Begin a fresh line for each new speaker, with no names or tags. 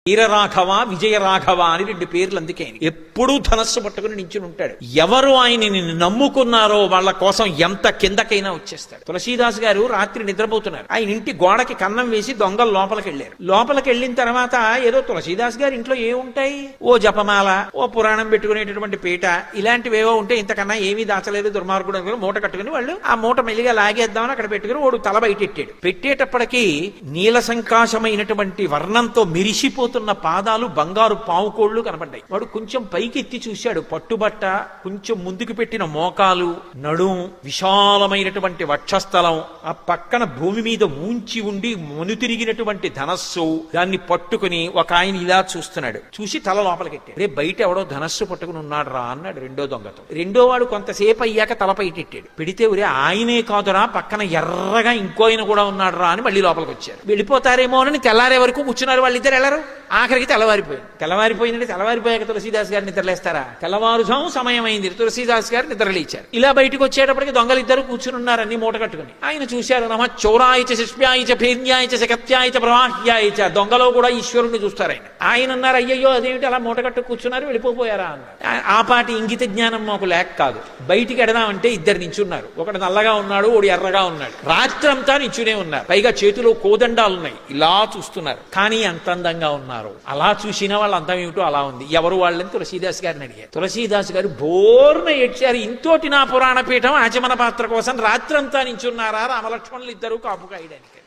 వీరరాఘవ విజయరాఘవ అని 2 పేర్లు. అందుకే ఎప్పుడూ ధనస్సు పట్టుకుని నించుని ఉంటాడు. ఎవరు ఆయనని నమ్ముకున్నారో వాళ్ళ కోసం ఎంత కిందకైనా వచ్చేస్తాడు. తులసీదాస్ గారు రాత్రి నిద్రపోతున్నారు. ఆయన ఇంటి గోడకి కన్నం వేసి దొంగలు లోపలికి వెళ్ళారు. లోపలికి వెళ్ళిన తర్వాత ఏదో తులసీదాస్ గారి ఇంట్లో ఏముంటాయి, ఓ జపమాల, ఓ పురాణం పెట్టుకునేటటువంటి పీట, ఇలాంటివేవో ఉంటే ఇంతకన్నా ఏమీ దాచలేదు దుర్మార్గుడు అనుకుని మూట కట్టుకుని వాళ్ళు ఆ మూట మెల్లిగా లాగేద్దామని అక్కడ పెట్టుకుని వాడు తల బయటెట్టాడు. పెట్టేటప్పటికీ నీల సంకాశమైనటువంటి వర్ణంతో మిరిసిపోతున్న పాదాలు బంగారు పావుకోళ్లు కనపడ్డాయి. వాడు కొంచెం పైకి ఎత్తి చూశాడు. పట్టుబట్ట, కొంచెం ముందుకు పెట్టిన మోకాలు, నడుం, విశాలమైనటువంటి వక్షస్థలం, ఆ పక్కన భూమి మీద ఊంచి ఉండి మనుతిరిగినటువంటి ధనస్సు, దాన్ని పట్టుకుని ఒక ఆయన ఇలా చూస్తున్నాడు. చూసి తల లోపలికెట్టాడు. రే బయట ఎవడో ధనస్సు పట్టుకుని ఉన్నాడు రా అన్నాడు రెండో దొంగతో. రెండో వాడు కొంతసేపు అయ్యాక తల పైటెట్టాడు. పెడితే ఒరే ఆయనే కాదురా, పక్కన ఎర్రగా ఇంకో ఆయన కూడా ఉన్నాడు రా అని మళ్ళీ లోపలికి వచ్చారు. వెళ్ళిపోతారేమో అని తెల్లారే వరకు కూర్చున్నారు. వాళ్ళిద్దరు వెళ్ళరు. ఆఖరికి తెల్లవారిపోయిందంటే తెల్లవారిపోయాక తులసీదాస్ గారు నిద్రలేస్తారా? తెల్లవారుజాము సమయం అయింది. తులసీదాస్ గారు నిద్రలేచారు. ఇలా బయటకు వచ్చేటప్పటికి దొంగలు ఇద్దరు కూర్చుని ఉన్నారు, అన్ని మూట కట్టుకుని. ఆయన చూశారు. నమ చౌరాయిచ శిష్యాయిచ భేర్యాయిచ శకత్యాయిచ ప్రవాహ్యాయిచ. దొంగలో కూడా ఈశ్వరుణ్ణి చూస్తారు. ఆయన అన్నారు, అయ్యయ్యో అదేమిటి అలా మూట కట్టు కూర్చున్నారు, వెళ్ళిపోయారా అన్నారు. ఆ పాటి ఇంగిత జ్ఞానం మాకు లేక కాదు. బయటికి ఎడదామంటే ఇద్దరు నించున్నారు. ఒకడు నల్లగా ఉన్నాడు, ఒకడు ఎర్రగా ఉన్నాడు. రాత్రంతా నించునే ఉన్నారు. పైగా చేతిలో కోదండాలున్నాయి. ఇలా చూస్తున్నారు. కానీ అంత అందంగా ఉన్నారు. అలా చూసిన వాళ్ళ అంతం ఏమిటో అలా ఉంది. ఎవరు వాళ్ళని తులసీదాస్ గారిని అడిగారు. తులసీదాస్ గారు బోర్న ఏడ్చారు. ఇంతోటి నా పురాణ పీఠం ఆచమన పాత్ర కోసం రాత్రంతా నించున్నారా రామలక్ష్మణులు ఇద్దరు కాపు కాయడానికి.